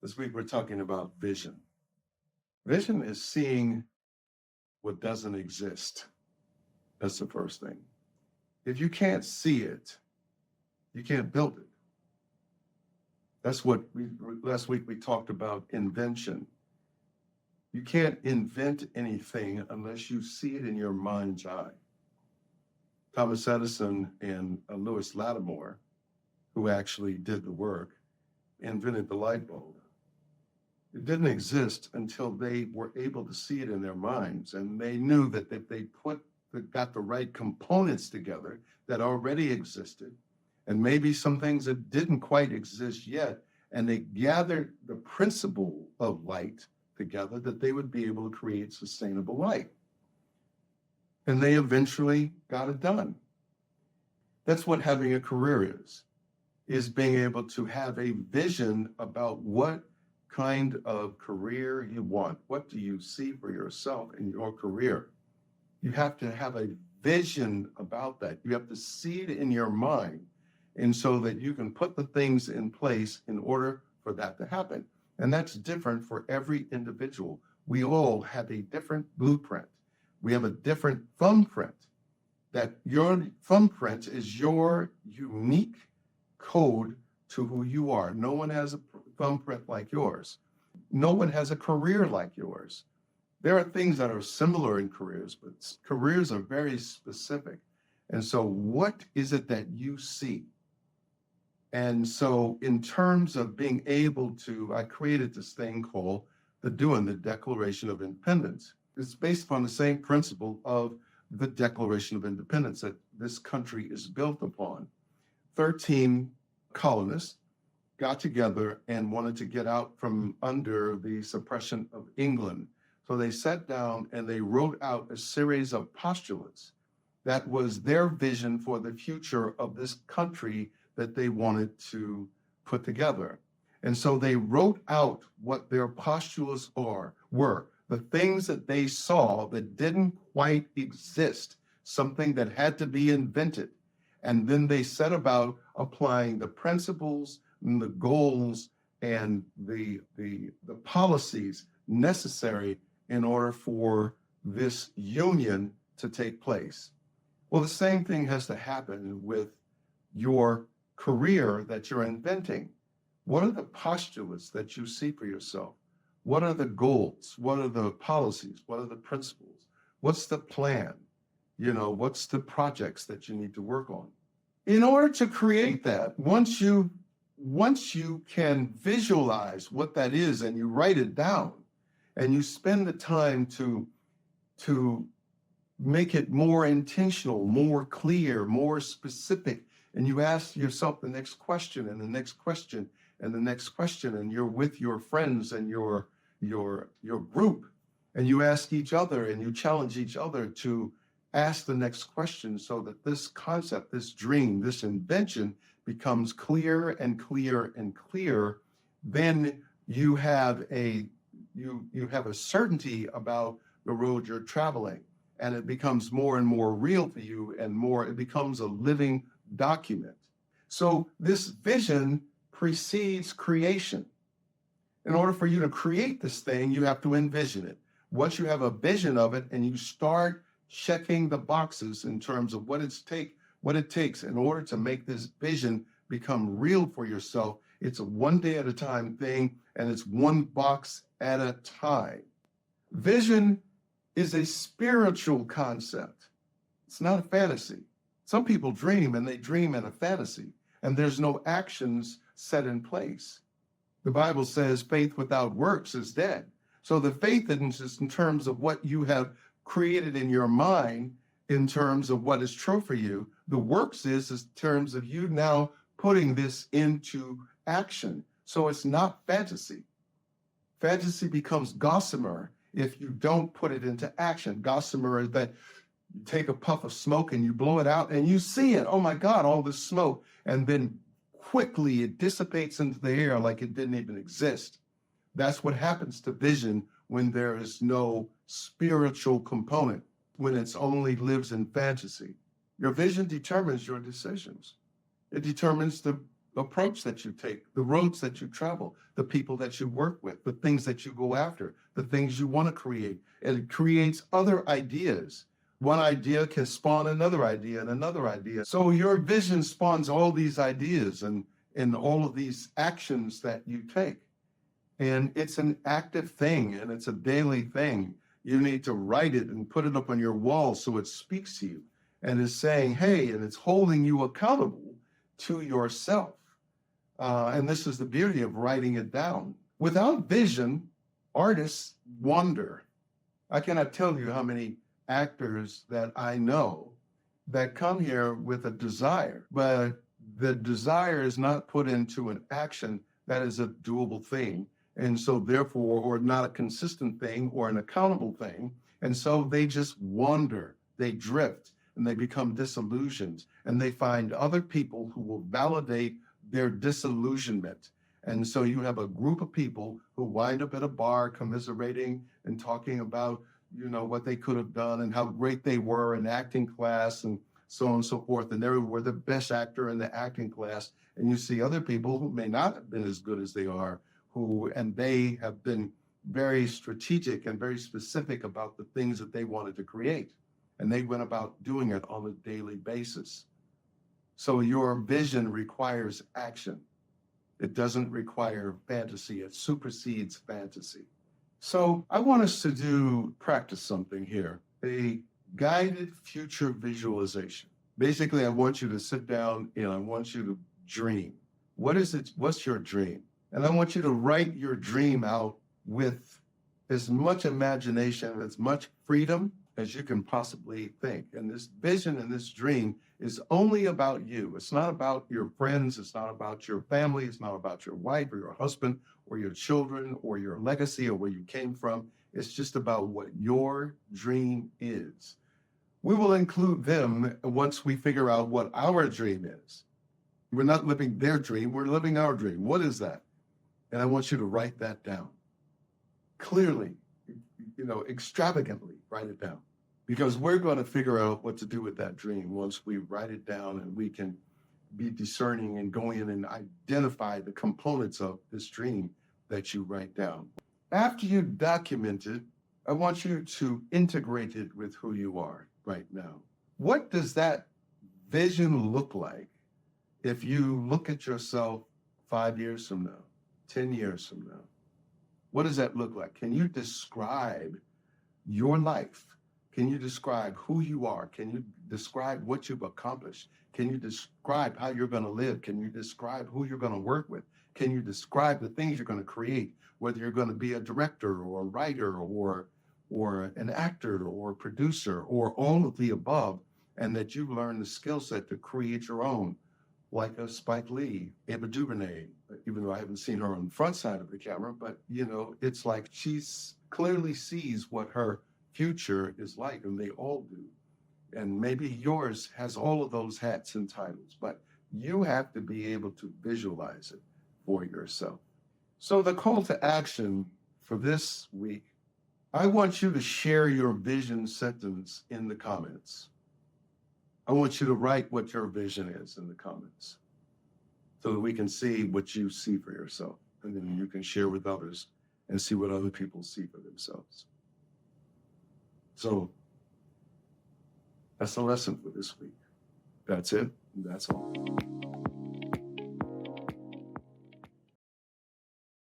This week we're talking about vision. Vision is seeing what doesn't exist. That's the first thing. If you can't see it, you can't build it. That's what last week we talked about invention. You can't invent anything unless you see it in your mind's eye. Thomas Edison and Louis Lattimore, who actually did the work, invented the light bulb. It didn't exist until they were able to see it in their minds, and they knew that if they got the right components together that already existed, and maybe some things that didn't quite exist yet, and they gathered the principle of light together, that they would be able to create sustainable light. And they eventually got it done. That's what having a career is being able to have a vision about what kind of career you want. What do you see for yourself in your career? You have to have a vision about that. You have to see it in your mind, and so that you can put the things in place in order for that to happen. And that's different for every individual. We all have a different blueprint. We have a different thumbprint. That your thumbprint is your unique code to who you are. No one has a thumbprint like yours. No one has a career like yours. There are things that are similar in careers, but careers are very specific. And so what is it that you see? And so in terms of being able to, I created this thing called the Declaration of Independence. It's based upon the same principle of the Declaration of Independence that this country is built upon. 13 colonists got together and wanted to get out from under the suppression of England. So they sat down and they wrote out a series of postulates that was their vision for the future of this country that they wanted to put together. And so they wrote out what their postulates were, the things that they saw that didn't quite exist, something that had to be invented. And then they set about applying the principles and the goals and the policies necessary in order for this union to take place. Well, the same thing has to happen with your career that you're inventing. What are the postulates that you see for yourself? What are the goals? What are the policies? What are the principles? What's the plan? What's the projects that you need to work on? In order to create that, once you can visualize what that is and you write it down and you spend the time to make it more intentional, more clear, more specific, and you ask yourself the next question and the next question and the next question, and you're with your friends and your group, and you ask each other and you challenge each other to ask the next question so that this concept, this dream, this invention becomes clearer and clearer and clearer. Then you have a certainty about the road you're traveling, and it becomes more and more real to you, and it becomes a living document. So this vision precedes creation. In order for you to create this thing, you have to envision it. Once you have a vision of it and you start checking the boxes in terms of what it takes in order to make this vision become real for yourself, it's a one day at a time thing, and it's one box at a time. Vision is a spiritual concept. It's not a fantasy. Some people dream, and they dream in a fantasy, and there's no actions set in place. The Bible says faith without works is dead. So the faith isn't just in terms of what you have created in your mind, in terms of what is true for you. The works is in terms of you now putting this into action. So it's not fantasy. Fantasy becomes gossamer if you don't put it into action. Gossamer is that you take a puff of smoke and you blow it out and you see it. Oh my God, all this smoke. And then quickly it dissipates into the air like it didn't even exist. That's what happens to vision when there is no spiritual component, when it's only lives in fantasy. Your vision determines your decisions. It determines the approach that you take, the roads that you travel, the people that you work with, the things that you go after, the things you want to create. And it creates other ideas. One idea can spawn another idea and another idea. So your vision spawns all these ideas and all of these actions that you take. And it's an active thing and it's a daily thing. You need to write it and put it up on your wall so it speaks to you and is saying, hey, and it's holding you accountable to yourself. And this is the beauty of writing it down. Without vision, artists wander. I cannot tell you how many actors that I know that come here with a desire, but the desire is not put into an action that is a doable thing. And so therefore, or not a consistent thing or an accountable thing. And so they just wander, they drift, and they become disillusioned. And they find other people who will validate their disillusionment. And so you have a group of people who wind up at a bar commiserating and talking about, what they could have done and how great they were in acting class and so on and so forth. And they were the best actor in the acting class. And you see other people who may not have been as good as they are, and they have been very strategic and very specific about the things that they wanted to create. And they went about doing it on a daily basis. So your vision requires action. It doesn't require fantasy. It supersedes fantasy. So I want us to practice something here, a guided future visualization. Basically, I want you to sit down and I want you to dream. What's your dream? And I want you to write your dream out with as much imagination, as much freedom as you can possibly think. And this vision and this dream is only about you. It's not about your friends. It's not about your family. It's not about your wife or your husband or your children or your legacy or where you came from. It's just about what your dream is. We will include them once we figure out what our dream is. We're not living their dream. We're living our dream. What is that? And I want you to write that down. Clearly, extravagantly write it down. Because we're going to figure out what to do with that dream once we write it down and we can be discerning and go in and identify the components of this dream that you write down. After you document it, I want you to integrate it with who you are right now. What does that vision look like if you look at yourself 5 years from now, 10 years from now? What does that look like? Can you describe your life? Can you describe who you are? Can you describe what you've accomplished? Can you describe how you're going to live? Can you describe who you're going to work with? Can you describe the things you're going to create, whether you're going to be a director or a writer or an actor or a producer or all of the above, and that you learn the skill set to create your own, like a Spike Lee, Ava DuVernay, even though I haven't seen her on the front side of the camera, but it's like she's clearly sees what her future is like, and they all do. And maybe yours has all of those hats and titles, but you have to be able to visualize it for yourself. So the call to action for this week, I want you to share your vision sentence in the comments. I want you to write what your vision is in the comments so that we can see what you see for yourself. And then you can share with others and see what other people see for themselves. So that's the lesson for this week. That's it. That's all.